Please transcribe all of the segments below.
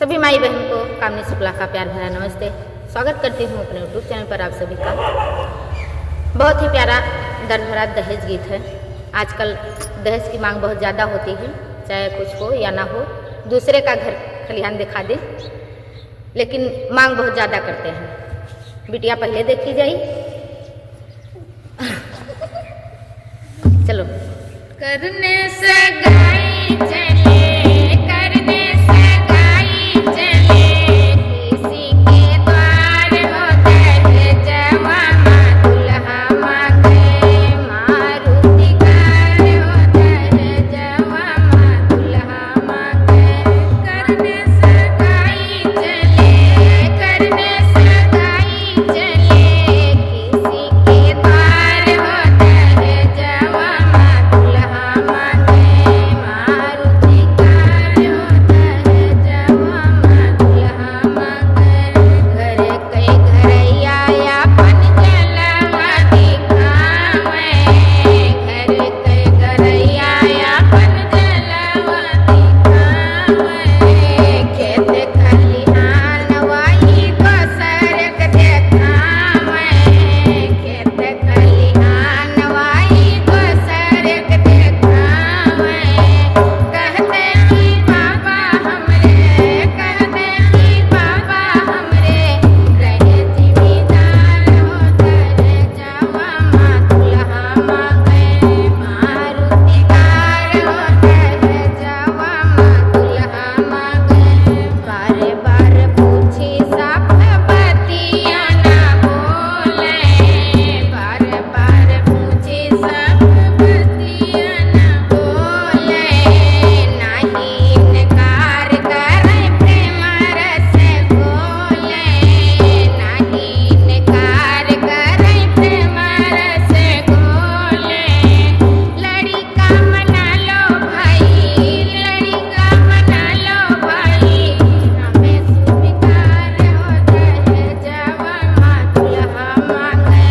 सभी माई बहन को कामनी शुक्ला का प्यार भरा नमस्ते। स्वागत करती हूँ अपने यूट्यूब चैनल पर आप सभी का। बहुत ही प्यारा दर्द भरा दहेज गीत है। आजकल दहेज की मांग बहुत ज़्यादा होती है, चाहे कुछ हो या ना हो, दूसरे का घर खलिहान दिखा दे, लेकिन मांग बहुत ज़्यादा करते हैं। बिटिया पहले देखी जाई। चलो। करने सगाई चले, करने सगाई चले, किसी के द्वार हो दहेजवा माँ दुल्हा मांगे, मारुति कार हो दहेजवा माँ दुल्हा मांगे। करने सगाई चले, करने सगाई चले, किसी के द्वार हो दहेजवा माँ दुल्हा मांगे, मारुति कार हो दहेजवा माँ दुल्हा मांगे। घरे कई घरैया अपन जलवा दिखावे, घरे कई घरैया अपन जलवा दिखावे। खेत खलिहान वाही बसरक देखावे, खेत खलिहान वाही बसरक देखावे। कहते कि बाबा हमरे, कहते कि बाबा हमरे, रहे जिम्मेदार हो दहेजवा माँ दुल्हा मांगे, मारुति कार हो दहेजवा माँ दुल्हा मांगे। बारे बार पूछी साफ बतिया ना बोले, बारे बार पूछी साफ बतिया ना बोले। नाही इनकार करे प्रेम रस घोले, नाही इनकार करे प्रेम रस घोले। लड़का मना लो भाई, लड़का मना लो भाई, हमें स्वीकार हो दहेजवा माँ दुल्हा मांगे,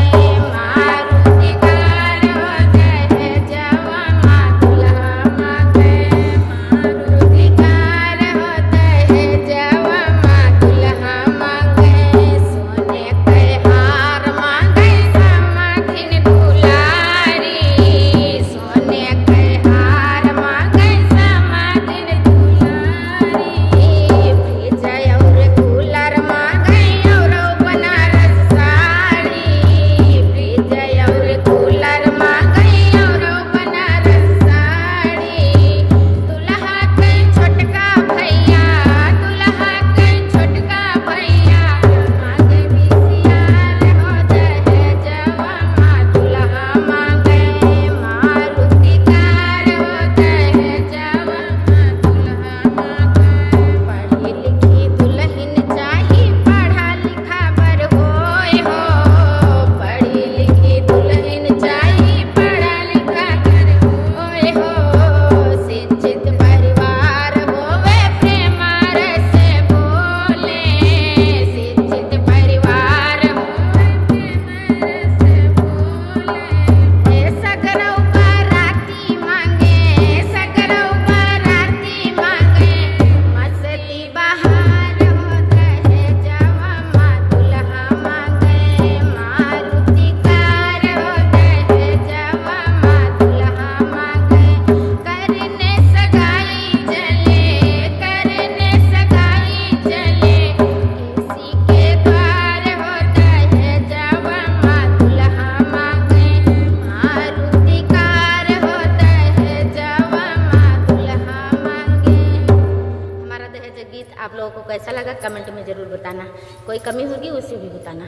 मारुति कार हो दहेजवा माँ दुल्हा मांगे, मारुति कार हो दहेजवा माँ दुल्हा मांगे। सोने के हार मांगे समधिन दुलारी, सोने के हार मांगे समधिन दुलारी। फ्रिज और कूलर मांगे और बनारस साड़ी, फ्रिज और कूलर मांगे और बनारस साड़ी। दुल्हा के छोटका भैया, दुल्हा के छोटका भैया, मांगे बिसियार हो दहेजवा माँ दुल्हा मांगे, मारुति कार हो दहेजवा माँ दुल्हा मांगे। पढ़ी लिखी दुल्हन चाही, पढ़ा लिखा बर होय हो, पढ़ी लिखी दुल्हन चाही, पढ़ा लिखा बर होय हो। शिक्षित परिवार होवे प्रेम रस बोले, शिक्षित परिवार होवे प्रेम रस बोले। सगरौ बाराती मांगे, सगरौ बाराती मांगे, मछली बहार हो दहेजवा माँ दुल्हा मांगे, मारुति कार हो दहेजवा माँ दुल्हा मांगे। करने सगाई चले, करने सगाई चले, किसी के द्वार हो दहेजवा माँ दुल्हा मांगे, मारुति कार हो दहेजवा माँ दुल्हा मांगे। हमारा दहेज गीत आप लोगों को कैसा लगा कमेंट में ज़रूर बताना। कोई कमी होगी उसे भी बताना।